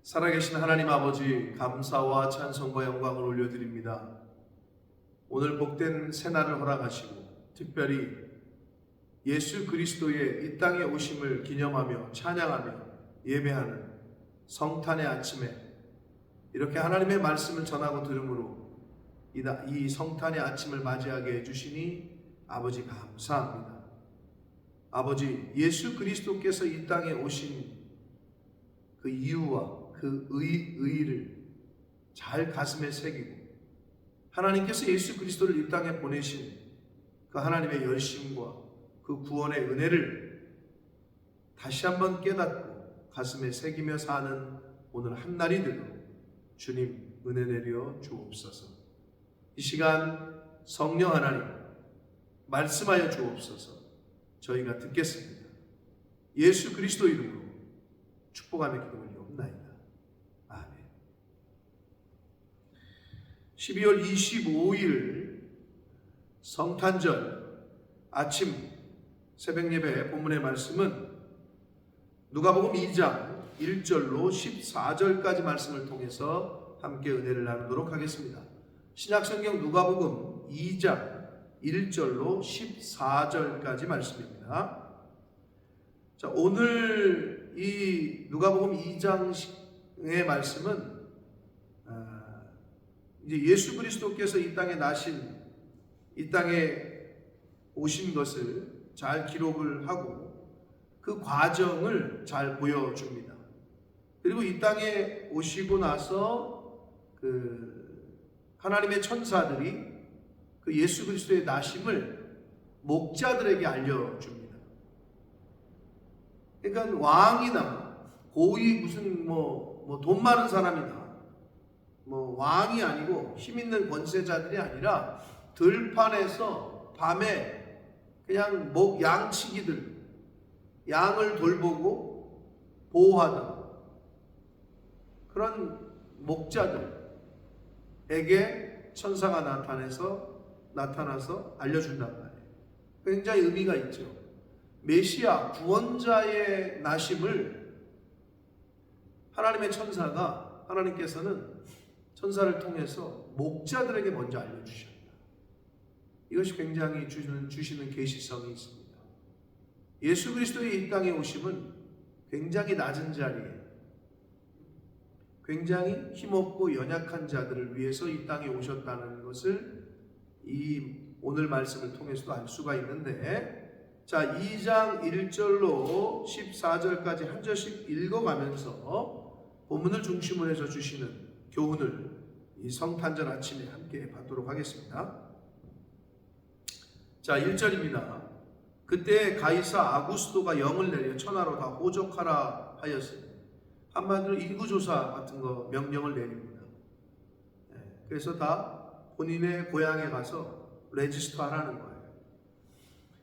살아계신 하나님 아버지, 감사와 찬송과 영광을 올려드립니다. 오늘 복된 새날을 허락하시고 특별히 예수 그리스도의 이 땅에 오심을 기념하며 찬양하며 예배하는 성탄의 아침에 이렇게 하나님의 말씀을 전하고 들음으로 이 성탄의 아침을 맞이하게 해주시니 아버지 감사합니다. 아버지, 예수 그리스도께서 이 땅에 오신 그 이유와 그 의의를 잘 가슴에 새기고 하나님께서 예수 그리스도를 이 땅에 보내신 그 하나님의 열심과 그 구원의 은혜를 다시 한번 깨닫고 가슴에 새기며 사는 오늘 한날이 되도록 주님 은혜 내려 주옵소서. 이 시간 성령 하나님 말씀하여 주옵소서. 저희가 듣겠습니다. 예수 그리스도 이름으로 축복하며 기도드리옵나이다. 아멘. 12월 25일 성탄절 아침 새벽예배 본문의 말씀은 누가복음 2장 1절로 14절까지 말씀을 통해서 함께 은혜를 나누도록 하겠습니다. 신약성경 누가복음 2장 1절로 14절까지 말씀입니다. 자, 오늘 이 누가복음 2장의 말씀은 이제 예수 그리스도께서 이 땅에 나신, 이 땅에 오신 것을 잘 기록을 하고 그 과정을 잘 보여줍니다. 그리고 이 땅에 오시고 나서 그 하나님의 천사들이 그 예수 그리스도의 나심을 목자들에게 알려줍니다. 그러니까 왕이나 고위 무슨 돈 많은 사람이나 왕이 아니고 힘 있는 권세자들이 아니라 들판에서 밤에 그냥 양치기들, 양을 돌보고 보호하던 그런 목자들에게 천사가 나타나서 알려준단 말이에요. 굉장히 의미가 있죠. 메시아 구원자의 나심을 하나님께서는 천사를 통해서 목자들에게 먼저 알려주셨다. 이것이 굉장히 주시는 계시성이 있습니다. 예수 그리스도의 이 땅에 오심은 굉장히 낮은 자리에 굉장히 힘없고 연약한 자들을 위해서 이 땅에 오셨다는 것을 이 오늘 말씀을 통해서도 알 수가 있는데, 자, 2장 1절로 14절까지 한 절씩 읽어가면서 본문을 중심으로 해서 주시는 교훈을 이 성탄절 아침에 함께 받도록 하겠습니다. 자, 1절입니다. 그때 가이사 아구스도가 영을 내려 천하로 다 호적하라 하였으니, 한마디로 인구조사 같은 거 명령을 내립니다. 그래서 다 본인의 고향에 가서 레지스터 하라는 거예요.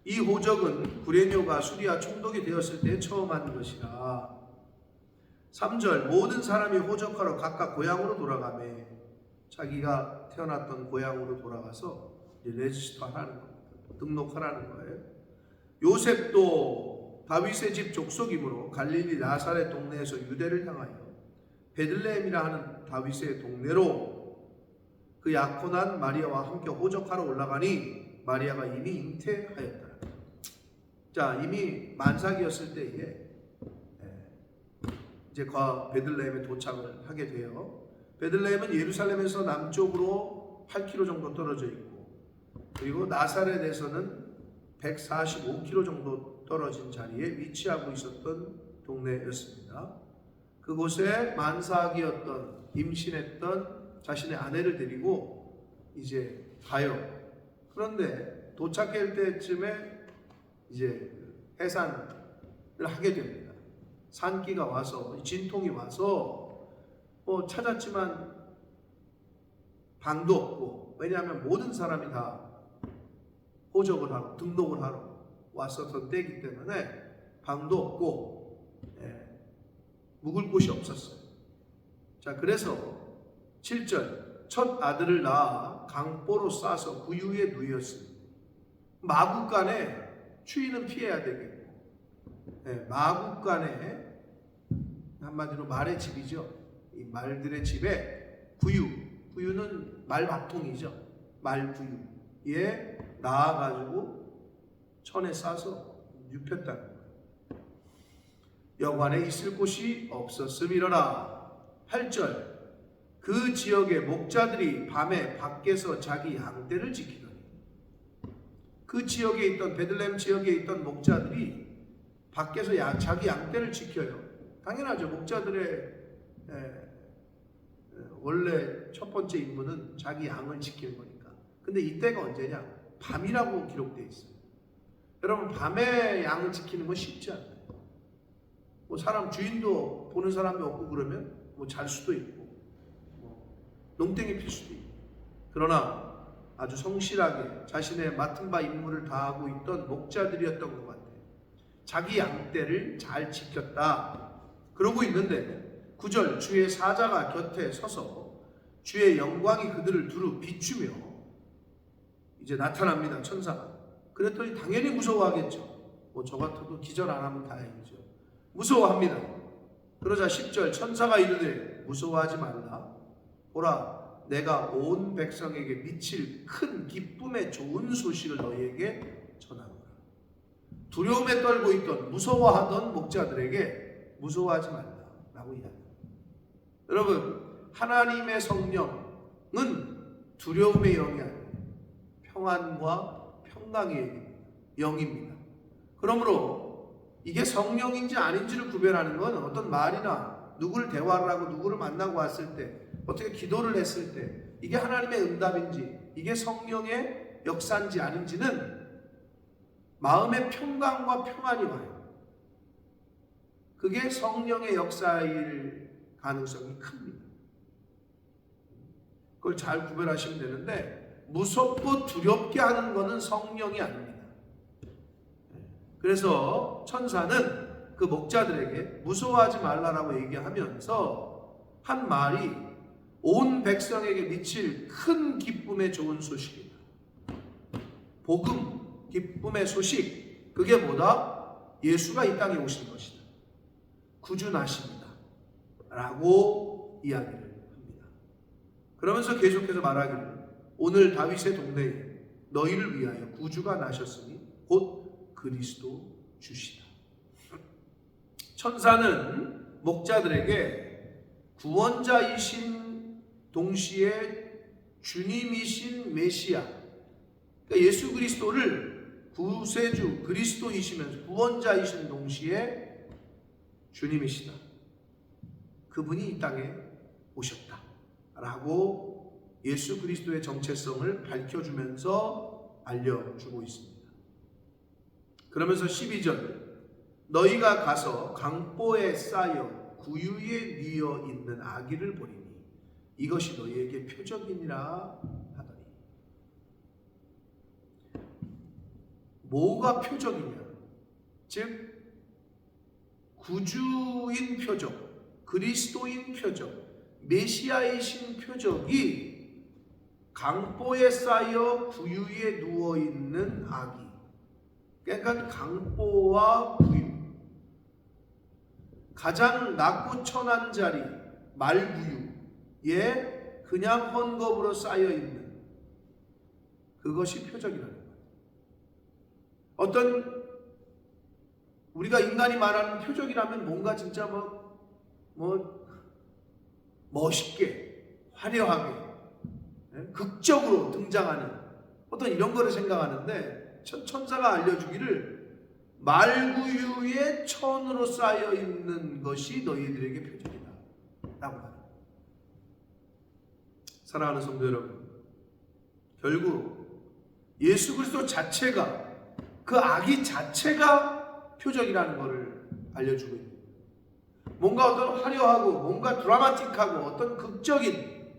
이 호적은 구레뇨가 수리아 총독이 되었을 때 처음 한 것이라. 3절 모든 사람이 호적하러 각각 고향으로 돌아가매, 자기가 태어났던 고향으로 돌아가서 레지스터 하라는 겁니다. 등록하라는 거예요. 요셉도 다윗의 집 족속이므로 갈릴리 나사렛 동네에서 유대를 향하여 베들레헴이라 하는 다윗의 동네로 그 약혼한 마리아와 함께 호적하러 올라가니 마리아가 이미 잉태하였다. 자, 이미 만삭이었을 때에 이제 베들레헴에 도착을 하게 돼요. 베들레헴은 예루살렘에서 남쪽으로 8km 정도 떨어져 있고, 그리고 나사렛에서는 145km 정도 떨어진 자리에 위치하고 있었던 동네였습니다. 그곳에 만삭이었던, 임신했던 자신의 아내를 데리고 이제 가요. 그런데 도착할 때쯤에 이제 해산을 하게 됩니다. 산기가 와서, 진통이 와서 찾았지만 방도 없고, 왜냐하면 모든 사람이 다 호적을 하러, 등록을 하러 왔었던 때이기 때문에 방도 없고 묵을 곳이 없었어요. 자, 그래서 7절 첫 아들을 낳아 강보로 싸서 그 위에 누였으니, 마국간에 추위는 피해야 되겠고, 마국간에 한마디로 말의 집이죠. 이 말들의 집에 구유는 말밥통이죠. 말구유에 나아가지고 천에 싸서 눕혔다는 거예요. 여관에 있을 곳이 없었음이러라. 8절 그 지역의 목자들이 밤에 밖에서 자기 양떼를 지키더니, 그 지역에 있던 베들레헴 지역에 있던 목자들이 밖에서 자기 양떼를 지켜요. 당연하죠. 목자들의 원래 첫 번째 임무는 자기 양을 지키는 거니까. 근데 이때가 언제냐? 밤이라고 기록되어 있어요. 여러분, 밤에 양을 지키는 건 쉽지 않아요. 뭐 사람 주인도 보는 사람이 없고 그러면 뭐 잘 수도 있고 뭐 농땡이 필 수도 있고. 그러나 아주 성실하게 자신의 맡은 바 임무를 다하고 있던 목자들이었던 것 같아요. 자기 양떼를 잘 지켰다. 그러고 있는데 9절 주의 사자가 곁에 서서 주의 영광이 그들을 두루 비추며 이제 나타납니다. 천사가. 그랬더니 당연히 무서워하겠죠. 뭐 저 같아도 기절 안 하면 다행이죠. 무서워합니다. 그러자 10절 천사가 이르되 무서워하지 말라. 보라 내가 온 백성에게 미칠 큰 기쁨의 좋은 소식을 너희에게 전하노라. 두려움에 떨고 있던 무서워하던 목자들에게 무서워하지 말라라고 이야기합니다. 여러분, 하나님의 성령은 두려움의 영이 아니에요. 평안과 평강의 영입니다. 그러므로 이게 성령인지 아닌지를 구별하는 건 어떤 말이나 누구를 대화를 하고 누구를 만나고 왔을 때, 어떻게 기도를 했을 때 이게 하나님의 응답인지 이게 성령의 역사인지 아닌지는 마음의 평강과 평안이 와요. 그게 성령의 역사일 가능성이 큽니다. 그걸 잘 구별하시면 되는데, 무섭고 두렵게 하는 것은 성령이 아닙니다. 그래서 천사는 그 목자들에게 무서워하지 말라라고 얘기하면서 한 말이 온 백성에게 미칠 큰 기쁨의 좋은 소식이다. 복음, 기쁨의 소식, 그게 뭐다? 예수가 이 땅에 오신 것이다. 구주나십니다. 라고 이야기를 합니다. 그러면서 계속해서 말하기를 오늘 다윗의 동네에 너희를 위하여 구주가 나셨으니 곧 그리스도 주시다. 천사는 목자들에게 구원자이신 동시에 주님이신 메시아, 그러니까 예수 그리스도를 구세주 그리스도이시면서 구원자이신 동시에 주님이시다. 그분이 이 땅에 오셨다 라고 예수 그리스도의 정체성을 밝혀주면서 알려주고 있습니다. 그러면서 12절 너희가 가서 강보에 쌓여 구유에 뉘어 있는 아기를 보리니 이것이 너희에게 표적이니라 하더니, 뭐가 표적이냐? 즉 구주인 표적, 그리스도인 표적, 메시아이신 표적이 강보에 쌓여 구유에 누워있는 아기, 그러니까 강보와 구유, 가장 낮고 천한 자리 말구유에 그냥 헝겊으로 쌓여있는 그것이 표적이라는 거예요. 어떤 우리가 인간이 말하는 표적이라면 뭔가 진짜 멋있게 화려하게 극적으로 등장하는 어떤 이런 거를 생각하는데, 천사가 알려주기를 말구유에 천으로 쌓여있는 것이 너희들에게 표적이다 라고 합니다. 사랑하는 성도 여러분, 결국 예수 그리스도 자체가, 그 아기 자체가 표적이라는 것을 알려주고 있습니다. 뭔가 어떤 화려하고 뭔가 드라마틱하고 어떤 극적인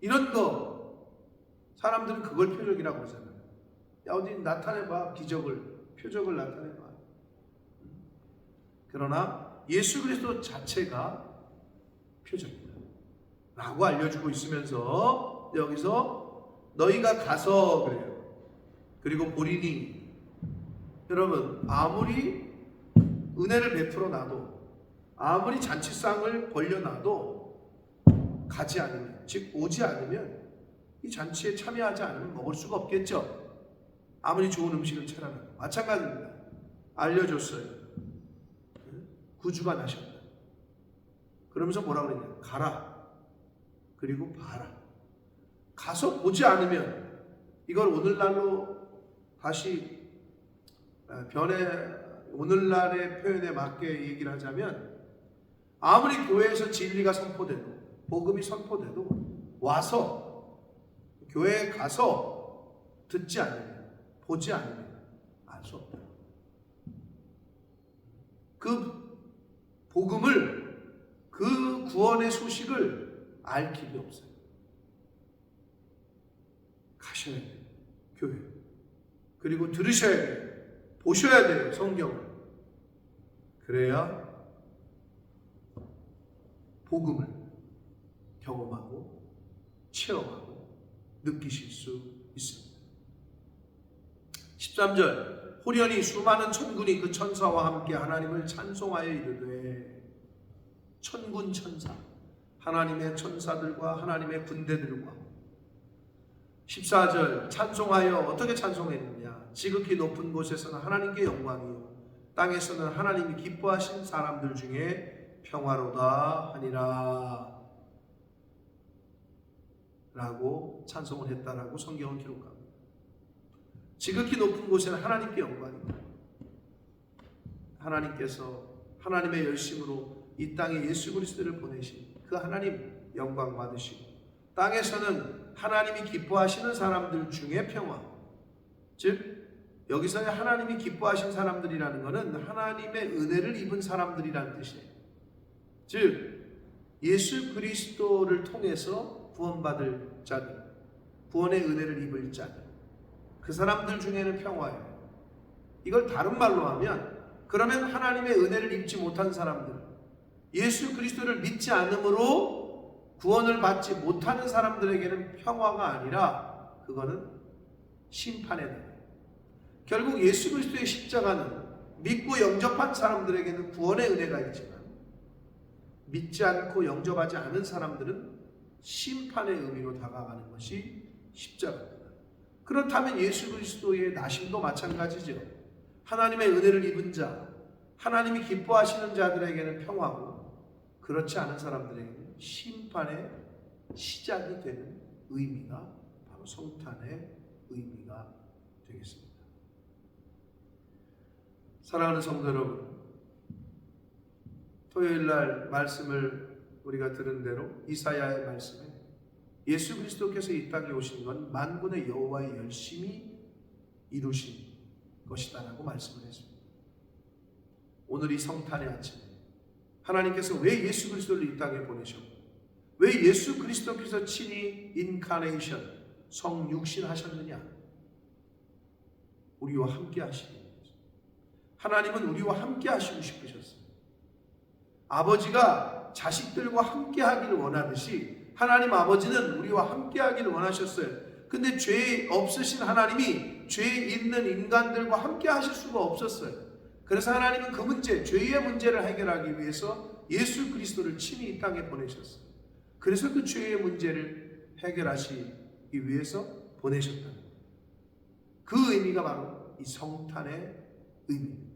이런 거, 사람들은 그걸 표적이라고 하잖아요. 야, 어디 나타내봐. 기적을, 표적을 나타내봐. 그러나 예수 그리스도 자체가 표적이다 라고 알려주고 있으면서 여기서 너희가 가서 그래요. 그리고 보리니, 여러분 아무리 은혜를 베풀어 놔도, 아무리 잔치상을 벌려 놔도 가지 않으면, 즉 오지 않으면 이 잔치에 참여하지 않으면 먹을 수가 없겠죠. 아무리 좋은 음식을 차려놔도 마찬가지입니다. 알려줬어요. 구주가 나셨다. 그러면서 뭐라고 그러냐? 가라. 그리고 봐라. 가서 보지 않으면, 이걸 오늘날로 다시 오늘날의 표현에 맞게 얘기를 하자면, 아무리 교회에서 진리가 선포돼도, 복음이 선포돼도 와서 교회에 가서 듣지 않으면, 보지 않으면 알 수 없다. 그 복음을, 그 구원의 소식을 알 길이 없어요. 가셔야 돼요, 교회. 그리고 들으셔야 돼요. 보셔야 돼요, 성경을. 그래야 복음을 경험하고 체험하고 느끼실 수 있습니다. 13절, 호련히 수많은 천군이 그 천사와 함께 하나님을 찬송하여 이르되, 천군 천사, 하나님의 천사들과 하나님의 군대들과. 14절, 찬송하여 어떻게 찬송했느냐? 지극히 높은 곳에서는 하나님께 영광이요, 땅에서는 하나님이 기뻐하신 사람들 중에 평화로다 하니라 라고 찬송을 했다라고 성경은 기록합니다. 지극히 높은 곳에는 하나님께 영광이다. 하나님께서 하나님의 열심으로 이 땅에 예수 그리스도를 보내신 그 하나님 영광 받으시고, 땅에서는 하나님이 기뻐하시는 사람들 중에 평화. 즉 여기서의 하나님이 기뻐하신 사람들이라는 것은 하나님의 은혜를 입은 사람들이라는 뜻이에요. 즉 예수 그리스도를 통해서 구원받을 자들, 구원의 은혜를 입을 자들, 그 사람들 중에는 평화예요. 이걸 다른 말로 하면, 그러면 하나님의 은혜를 입지 못한 사람들, 예수 그리스도를 믿지 않으므로 구원을 받지 못하는 사람들에게는 평화가 아니라 그거는 심판의 날. 결국 예수 그리스도의 십자가는 믿고 영접한 사람들에게는 구원의 은혜가 있지만, 믿지 않고 영접하지 않은 사람들은 심판의 의미로 다가가는 것이 십자가입니다. 그렇다면 예수 그리스도의 나심도 마찬가지죠. 하나님의 은혜를 입은 자, 하나님이 기뻐하시는 자들에게는 평화고, 그렇지 않은 사람들에게는 심판의 시작이 되는 의미가 바로 성탄의 의미가 되겠습니다. 사랑하는 성도 여러분, 토요일날 말씀을 우리가 들은 대로 이사야의 말씀에 예수 그리스도께서 이 땅에 오신 건 만군의 여호와의 열심히 이루신 것이다라고 말씀을 했습니다. 오늘 이 성탄의 아침에 하나님께서 왜 예수 그리스도를 이 땅에 보내셨고, 왜 예수 그리스도께서 친히 인카네이션, 성육신 하셨느냐? 우리와 함께 하시기 위해서. 하나님은 우리와 함께 하시고 싶으셨어요. 아버지가 자식들과 함께 하기를 원하듯이 하나님 아버지는 우리와 함께 하기를 원하셨어요. 근데 죄 없으신 하나님이 죄 있는 인간들과 함께 하실 수가 없었어요. 그래서 하나님은 그 문제, 죄의 문제를 해결하기 위해서 예수 그리스도를 친히 이 땅에 보내셨어요. 그래서 그 죄의 문제를 해결하시기 위해서 보내셨다는 거예요. 그 의미가 바로 이 성탄의 의미입니다.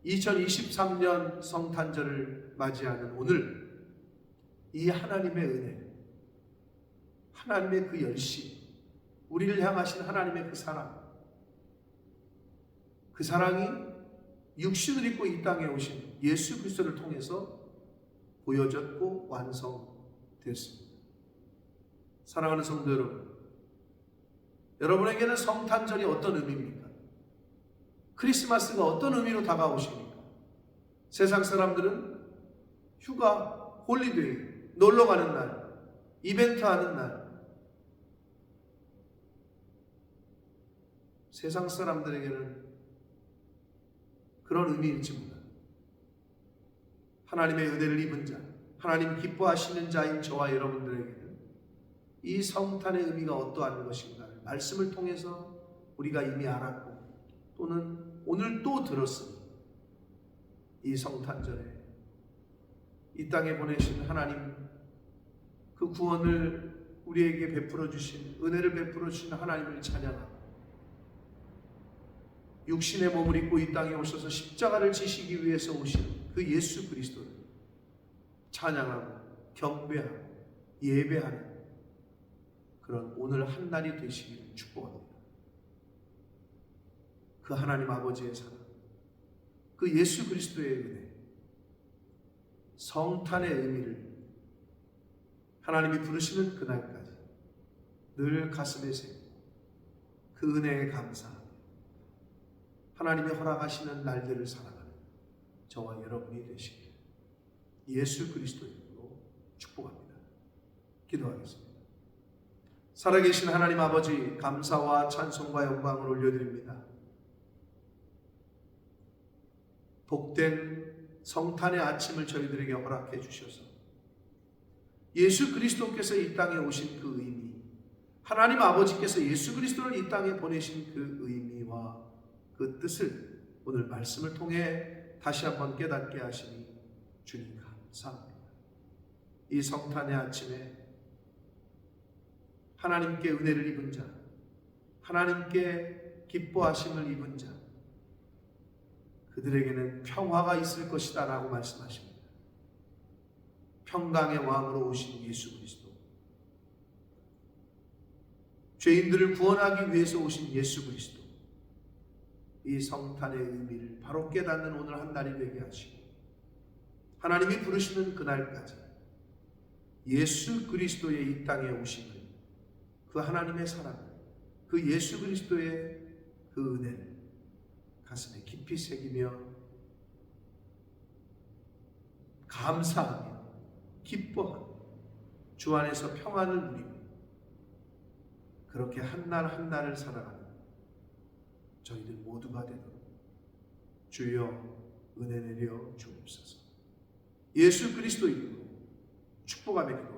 2023년 성탄절을 맞이하는 오늘, 이 하나님의 은혜, 하나님의 그 열심, 우리를 향하신 하나님의 그 사랑, 그 사랑이 육신을 입고 이 땅에 오신 예수 그리스도를 통해서 보여졌고 완성됐습니다. 사랑하는 성도 여러분, 여러분에게는 성탄절이 어떤 의미입니까? 크리스마스가 어떤 의미로 다가오십니까? 세상 사람들은 휴가, 홀리데이, 놀러 가는 날, 이벤트 하는 날. 세상 사람들에게는 그런 의미일지 몰라요. 하나님의 은혜를 입은 자, 하나님 기뻐하시는 자인 저와 여러분들에게는 이 성탄의 의미가 어떠한 것인가를 말씀을 통해서 우리가 이미 알았고, 또는 오늘 또 들었으니 이 성탄절에 이 땅에 보내신 하나님, 그 구원을 우리에게 베풀어 주신, 은혜를 베풀어 주신 하나님을 찬양하고, 육신의 몸을 입고 이 땅에 오셔서 십자가를 지시기 위해서 오신 그 예수 그리스도를 찬양하고 경배하고 예배하는 그런 오늘 한날이 되시기를 축복합니다. 그 하나님 아버지의 사랑, 그 예수 그리스도의 은혜, 성탄의 의미를 하나님이 부르시는 그날까지 늘 가슴에 새기고 그 은혜에 감사하며 하나님이 허락하시는 날들을 살아가는 저와 여러분이 되시기를 예수 그리스도 이름으로 축복합니다. 기도하겠습니다. 살아계신 하나님 아버지, 감사와 찬송과 영광을 올려드립니다. 복된 성탄의 아침을 저희들에게 허락해 주셔서 예수 그리스도께서 이 땅에 오신 그 의미, 하나님 아버지께서 예수 그리스도를 이 땅에 보내신 그 의미와 그 뜻을 오늘 말씀을 통해 다시 한번 깨닫게 하시니 주님 감사합니다. 이 성탄의 아침에 하나님께 은혜를 입은 자, 하나님께 기뻐하심을 입은 자, 그들에게는 평화가 있을 것이다 라고 말씀하십니다. 평강의 왕으로 오신 예수 그리스도, 죄인들을 구원하기 위해서 오신 예수 그리스도, 이 성탄의 의미를 바로 깨닫는 오늘 한 날이 되게 하시고 하나님이 부르시는 그날까지 예수 그리스도의 이 땅에 오심을, 그 하나님의 사랑을, 그 예수 그리스도의 그 은혜를 가슴에 깊이 새기며 감사하며 기뻐하며 주 안에서 평안을 누리며 그렇게 한날 한날을 살아가는 저희들 모두가 되도록 주여 은혜 내려 주옵소서. 예수 그리스도 이름으로 축복하며 기도합니다.